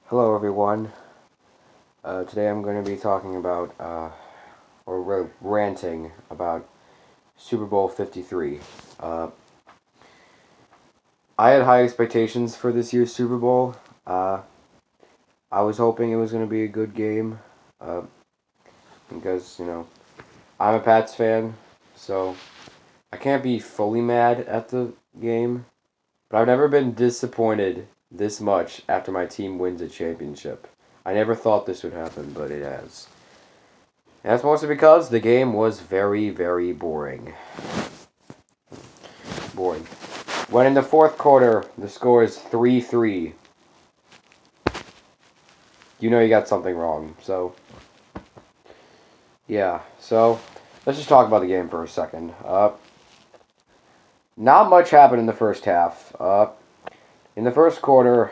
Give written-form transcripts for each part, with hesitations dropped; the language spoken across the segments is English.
Hello everyone. Today I'm going to be talking about, ranting about Super Bowl 53. Uh, I had high expectations for this year's Super Bowl. Uh, I was hoping it was going to be a good game, uh, because, I'm a Pats fan, so I can't be fully mad at the game, but I've never been disappointed this much after my team wins a championship. I never thought this would happen, but it has. And that's mostly because the game was very, very boring. Boring. When in the fourth quarter, the score is 3-3, you know you got something wrong. So, yeah. So, let's just talk about the game for a second. Not much happened in the first half. In the first quarter,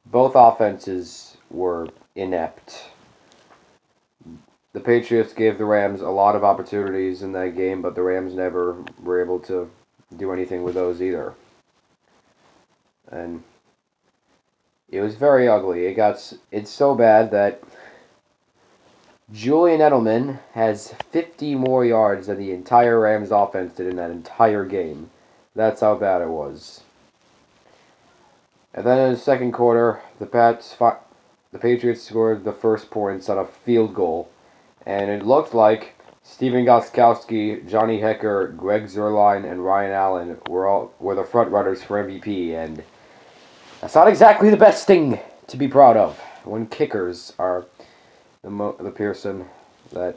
both offenses were inept. The Patriots gave the Rams a lot of opportunities in that game, but the Rams never were able to do anything with those either. And it was very ugly. It's so bad that Julian Edelman has 50 more yards than the entire Rams offense did in that entire game. That's how bad it was. And then in the second quarter, the Patriots scored the first points on a field goal, and it looked like Steven Gostkowski, Johnny Hecker, Greg Zuerlein, and Ryan Allen were the front runners for MVP, and that's not exactly the best thing to be proud of when kickers are the person that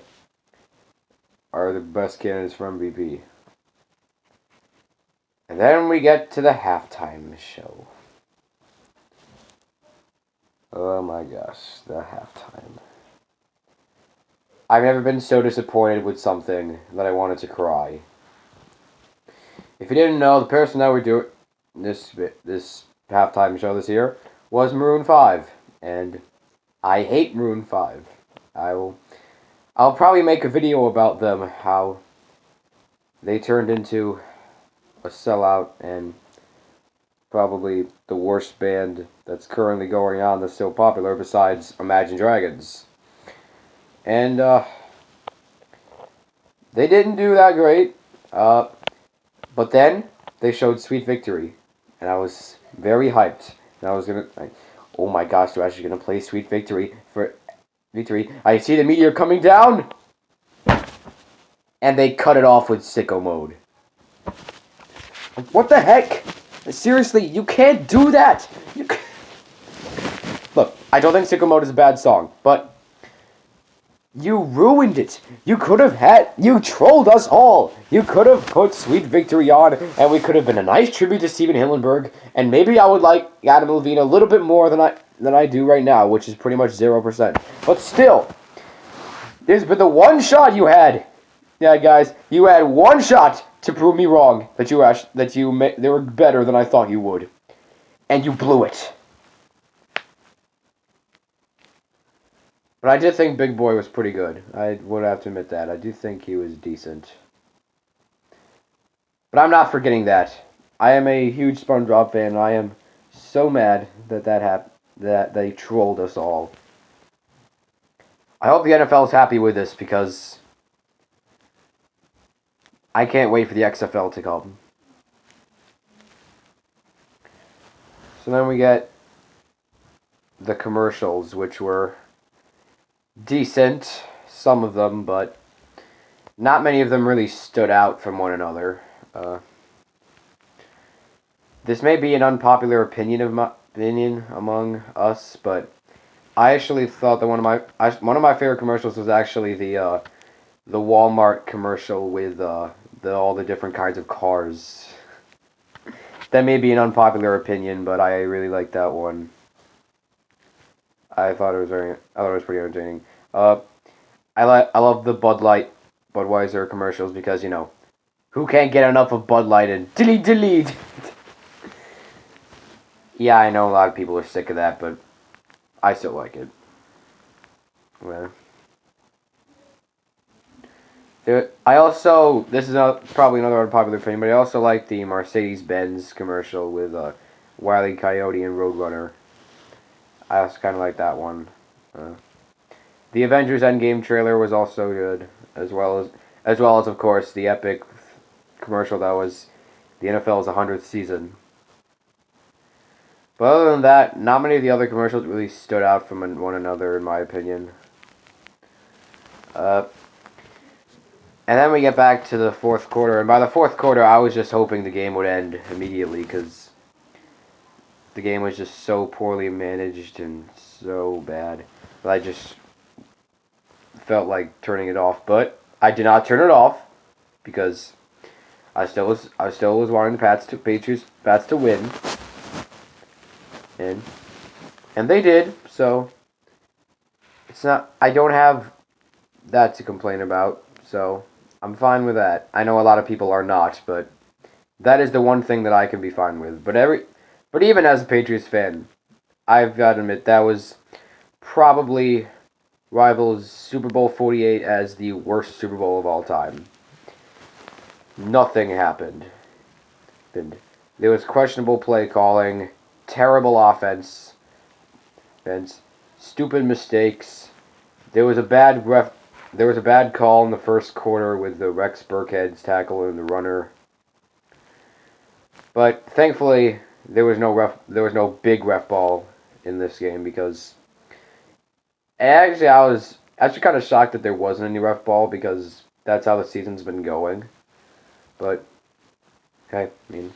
are the best candidates for MVP. And then we get to the halftime show. Oh my gosh, the halftime. I've never been so disappointed with something that I wanted to cry. If you didn't know, the person that we're doing this halftime show this year was Maroon 5, and I hate Maroon 5. I'll probably make a video about them, how they turned into a sellout and probably the worst band that's currently going on that's still popular besides Imagine Dragons. And they didn't do that great, but then they showed Sweet Victory, and I was very hyped. And I was oh my gosh, they're actually gonna play Sweet Victory for Victory. I see the meteor coming down! And they cut it off with Sicko Mode. What the heck? Seriously, you can't do that! Look, I don't think Sicko Mode is a bad song, but you ruined it. You trolled us all. You could have put Sweet Victory on, and we could have been a nice tribute to Steven Hillenberg, and maybe I would like Adam Levine a little bit more than I do right now, which is pretty much 0%. But still, there's been the one shot you had. Yeah, guys, you had one shot to prove me wrong they were better than I thought you would, and you blew it. But I did think Big Boy was pretty good. I would have to admit that. I do think he was decent. But I'm not forgetting that. I am a huge SpongeBob fan, and I am so mad that they trolled us all. I hope the NFL is happy with this, because I can't wait for the XFL to come. So then we get the commercials, which were decent, some of them, but not many of them really stood out from one another. This may be an unpopular opinion among us, but I actually thought that one of my favorite commercials was actually the Walmart commercial with all the different kinds of cars. That may be an unpopular opinion, but I really liked that one. I thought it was pretty entertaining. I love the Budweiser commercials because, who can't get enough of Bud Light and delete. Yeah, I know a lot of people are sick of that, but I still like it. Well, this is probably another unpopular opinion, but I also like the Mercedes-Benz commercial with Wile E. Coyote and Roadrunner. I also kind of like that one. The Avengers Endgame trailer was also good, as well as of course the epic commercial that was the NFL's 100th season. But other than that, not many of the other commercials really stood out from one another, in my opinion. Uh, and then we get back to the fourth quarter, and by the fourth quarter, I was just hoping the game would end immediately because the game was just so poorly managed and so bad that I just felt like turning it off. But I did not turn it off because I still was wanting the Pats to win, and they did. So it's not. I don't have that to complain about. So I'm fine with that. I know a lot of people are not, but that is the one thing that I can be fine with. But even as a Patriots fan, I've got to admit that was probably rivals Super Bowl 48 as the worst Super Bowl of all time. Nothing happened. There was questionable play calling, terrible offense, and stupid mistakes. There was a bad ref. There was a bad call in the first quarter with the Rex Burkhead's tackle and the runner. But thankfully, there was no big ref ball in this game because actually I was actually kind of shocked that there wasn't any ref ball because that's how the season's been going. But okay, I mean,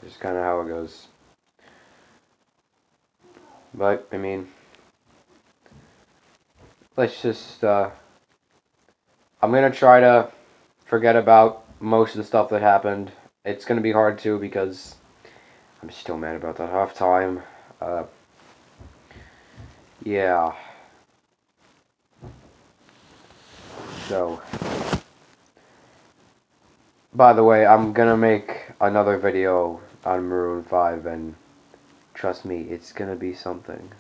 it's kind of how it goes. But I mean, let's just. I'm gonna try to forget about most of the stuff that happened. It's gonna be hard too because I'm still mad about that halftime. Yeah. So, by the way, I'm gonna make another video on Maroon 5, and trust me, it's gonna be something.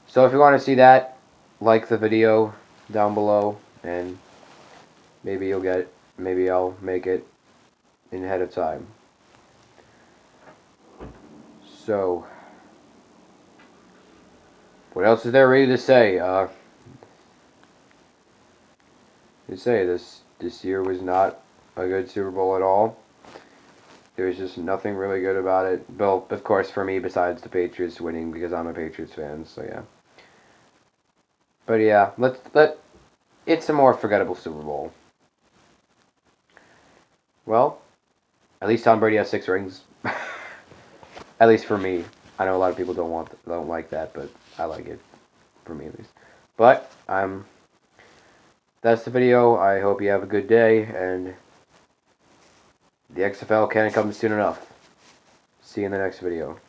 So if you want to see that, like the video down below, and maybe I'll make it in ahead of time. So, what else is there really to say? This year was not a good Super Bowl at all. There was just nothing really good about it. Well, of course, for me, besides the Patriots winning because I'm a Patriots fan. So yeah. But yeah, it's a more forgettable Super Bowl. Well, at least Tom Brady has 6 rings. At least for me. I know a lot of people don't like that, but I like it for me at least. But that's the video. I hope you have a good day, and the XFL can't come soon enough. See you in the next video.